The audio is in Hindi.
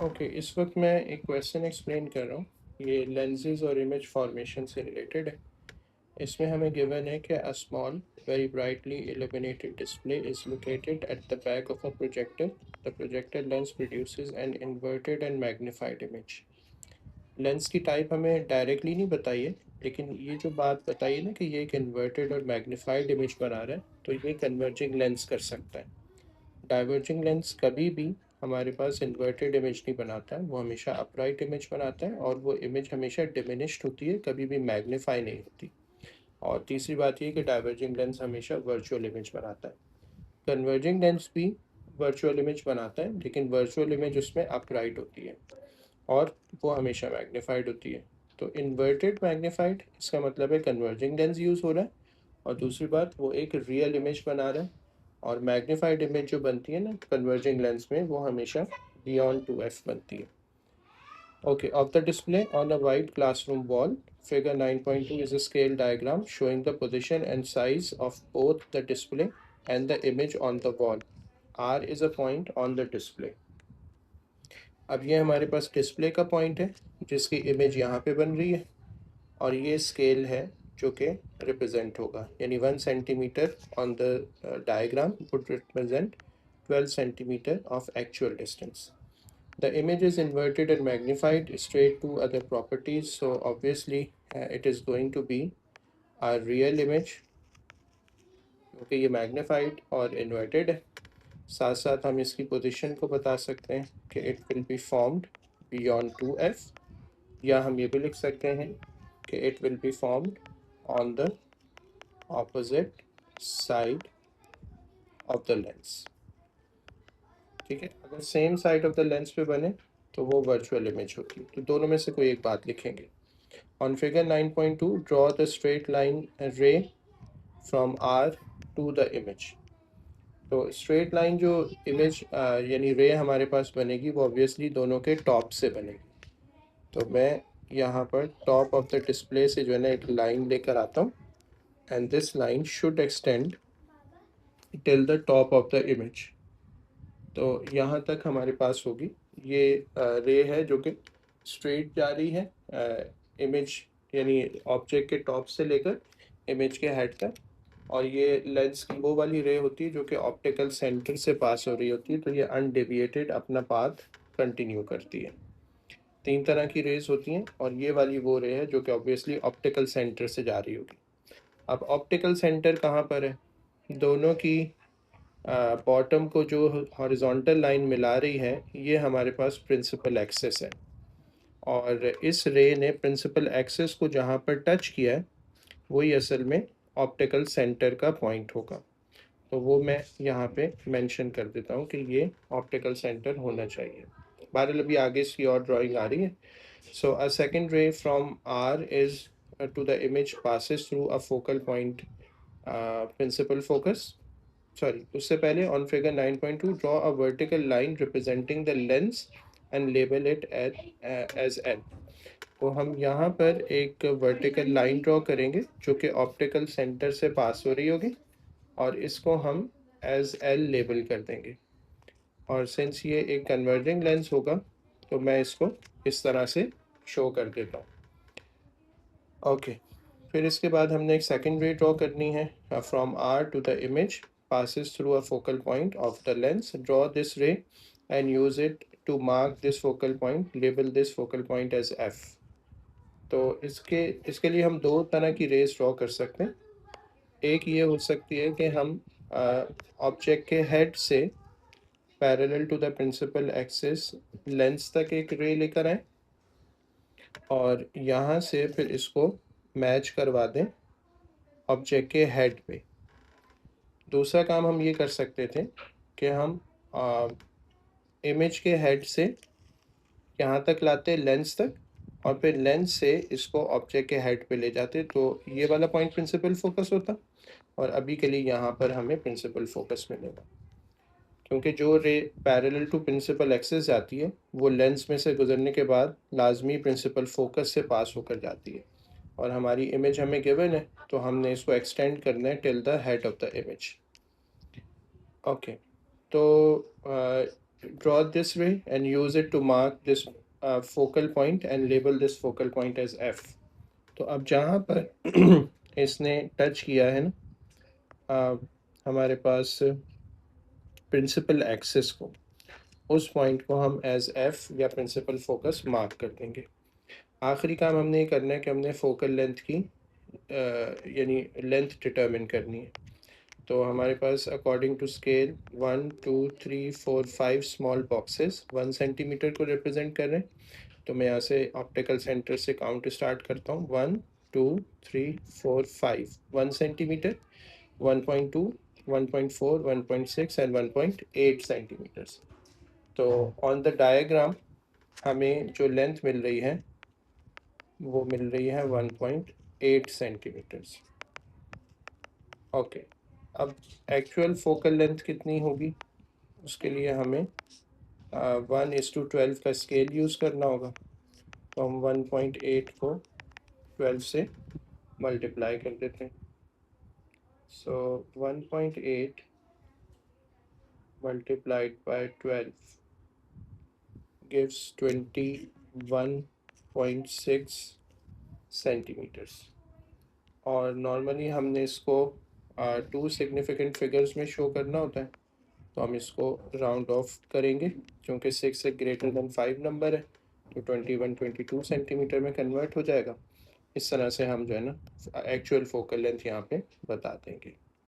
ओके, इस वक्त मैं एक क्वेश्चन एक्सप्लेन कर रहा हूँ। ये लेंसेज और इमेज फॉर्मेशन से रिलेटेड है। इसमें हमें गिवन है कि a small very brightly illuminated display is located at the back of a projector. The projector lens produces an inverted and magnified image. Lens की टाइप हमें डायरेक्टली नहीं बताई है, लेकिन ये जो बात बताई है ना कि ये एक इन्वर्टेड और मैग्नीफाइड इमेज बना रहा है, तो ये कन्वर्जिंग लेंस कर सकता है। डाइवर्जिंग लेंस कभी भी हमारे पास इन्वर्टेड इमेज नहीं बनाता है, वो हमेशा अपराइट इमेज बनाता है और वो इमेज हमेशा डिमिनिश्ड होती है, कभी भी मैग्नीफाई नहीं होती। और तीसरी बात ये कि डाइवर्जिंग लेंस हमेशा वर्चुअल इमेज बनाता है। कन्वर्जिंग लेंस भी वर्चुअल इमेज बनाता है, लेकिन वर्चुअल इमेज उसमें अपराइट होती है और वो हमेशा मैग्नीफाइड होती है। तो इन्वर्टेड मैग्नीफाइड इसका मतलब है कन्वर्जिंग लेंस यूज़ हो रहा है, और दूसरी बात वो एक रियल इमेज बना रहा है। और मैग्नीफाइड इमेज जो बनती है ना कन्वर्जिंग लेंस में, वो हमेशा बियॉन्ड 2f बनती है। Okay, of the display on a white classroom wall, figure 9.2 is a scale diagram showing the position and size of both the display and the image on the wall. R is a point on the display. अब ये हमारे पास डिस्प्ले का पॉइंट है जिसकी इमेज यहाँ पे बन रही है, और ये स्केल है जो कि रिप्रेजेंट होगा, यानी 1 centimetre on the diagram would represent 12 centimetre of actual distance. The image is inverted and magnified straight to other properties, so obviously it is going to be a real image क्योंकि ये magnified और inverted है। साथ साथ हम इसकी पोजीशन को बता सकते हैं कि it will be formed beyond 2f, या हम ये भी लिख सकते हैं कि it will be formed on the opposite side of the lens. ठीक है, अगर same side of the lens पे बने तो वो वर्चुअल इमेज होगी। तो दोनों में से कोई एक बात लिखेंगे। On figure 9.2, draw the straight line ray from R to the image. तो स्ट्रेट लाइन जो इमेज यानी रे हमारे पास बनेगी वो ऑब्वियसली दोनों के टॉप से बनेगी। तो मैं यहाँ पर टॉप ऑफ द डिस्प्ले से जो है ना एक लाइन लेकर आता हूँ, and this line should extend till the top of the image. तो यहाँ तक हमारे पास होगी ये रे है जो कि स्ट्रेट जा रही है इमेज यानी ऑब्जेक्ट के टॉप से लेकर इमेज के हेड तक, और ये लेंस की वो वाली रे होती है जो कि ऑप्टिकल सेंटर से पास हो रही होती है, तो ये अनडेविएटेड अपना पाथ कंटिन्यू करती है। तीन तरह की रेज होती हैं, और ये वाली वो रे है जो कि ऑब्वियसली ऑप्टिकल सेंटर से जा रही होगी। अब ऑप्टिकल सेंटर कहाँ पर है? दोनों की बॉटम को जो हॉरिजॉन्टल लाइन मिला रही है ये हमारे पास प्रिंसिपल एक्सिस है, और इस रे ने प्रिंसिपल एक्सिस को जहाँ पर टच किया है वही असल में ऑप्टिकल सेंटर का पॉइंट होगा। तो वो मैं यहाँ पे मेंशन कर देता हूँ कि ये ऑप्टिकल सेंटर होना चाहिए। बहरहाल अभी आगे इसकी और ड्राइंग आ रही है। So a second ray from R is to the image passes through a focal point principal focus, sorry उससे पहले on figure 9.2 draw a vertical line representing the lens and label it as N. तो हम यहाँ पर एक वर्टिकल लाइन ड्रॉ करेंगे जो कि ऑप्टिकल सेंटर से पास हो रही होगी, और इसको हम एज एल लेबल कर देंगे। और सिंस ये एक कन्वर्जिंग लेंस होगा तो मैं इसको इस तरह से शो कर देता हूँ। ओके, फिर इसके बाद हमने एक सेकेंड रे ड्रॉ करनी है from R to the image passes through a focal point of the lens. Draw this ray and use it to mark this focal point. Label this focal point as f. तो इसके लिए हम दो तरह की रेज ड्रॉ कर सकते हैं। एक ये हो सकती है कि हम ऑब्जेक्ट के हेड से parallel to the principal axis lens तक एक रे लेकर आए, और यहाँ से फिर इसको मैच करवा दें ऑब्जेक्ट के हेड पे। दूसरा काम हम ये कर सकते थे कि हम इमेज के हेड से यहाँ तक लाते लेंस तक, और फिर लेंस से इसको ऑब्जेक्ट के हेड पे ले जाते, तो ये वाला पॉइंट प्रिंसिपल फोकस होता, और अभी के लिए यहाँ पर हमें प्रिंसिपल फोकस मिलेगा। क्योंकि जो ray parallel to principal axis जाती है वो लेंस में से गुजरने के बाद लाजमी प्रिंसिपल फोकस से पास होकर जाती है, और हमारी इमेज हमें गिवन है तो हमने इसको एक्सटेंड करना है till the head of the image. Okay, तो draw this way and use it to mark this focal point and label this focal point as F. तो अब जहाँ पर इसने टच किया है ना हमारे पास प्रिंसिपल एक्सिस को, उस पॉइंट को हम एज एफ या प्रिंसिपल फोकस मार्क कर देंगे। आखिरी काम हमने ये करना है कि हमने फोकल लेंथ की यानी लेंथ डिटर्मिन करनी है। तो हमारे पास according to scale 1 2 3 4 5 small boxes 1 centimetre को रिप्रेजेंट कर रहे हैं। तो मैं यहाँ से ऑप्टिकल सेंटर से काउंट स्टार्ट करता हूँ 1 2 3 4 5 1 सेंटीमीटर 1.2 1.4 1.6 एंड 1.8 सेंटीमीटर्स। तो ऑन द डायग्राम हमें जो लेंथ मिल रही है वो मिल रही है 1.8 सेंटीमीटर्स। ओके, अब एक्चुअल फोकल लेंथ कितनी होगी उसके लिए हमें 1:12 का स्केल यूज़ करना होगा। तो हम 1.8 को 12 से मल्टीप्लाई कर देते हैं। सो 1.8 multiplied by 12 gives 21.6 सेंटीमीटर्स। और नॉर्मली हमने इसको 2 सिग्निफिकेंट फिगर्स में शो करना होता है, तो हम इसको राउंड ऑफ करेंगे क्योंकि 6 से ग्रेटर देन 5 नंबर है, तो 22 सेंटीमीटर में कन्वर्ट हो जाएगा। इस तरह से हम जो है ना एक्चुअल फोकल लेंथ यहाँ पे बता देंगे।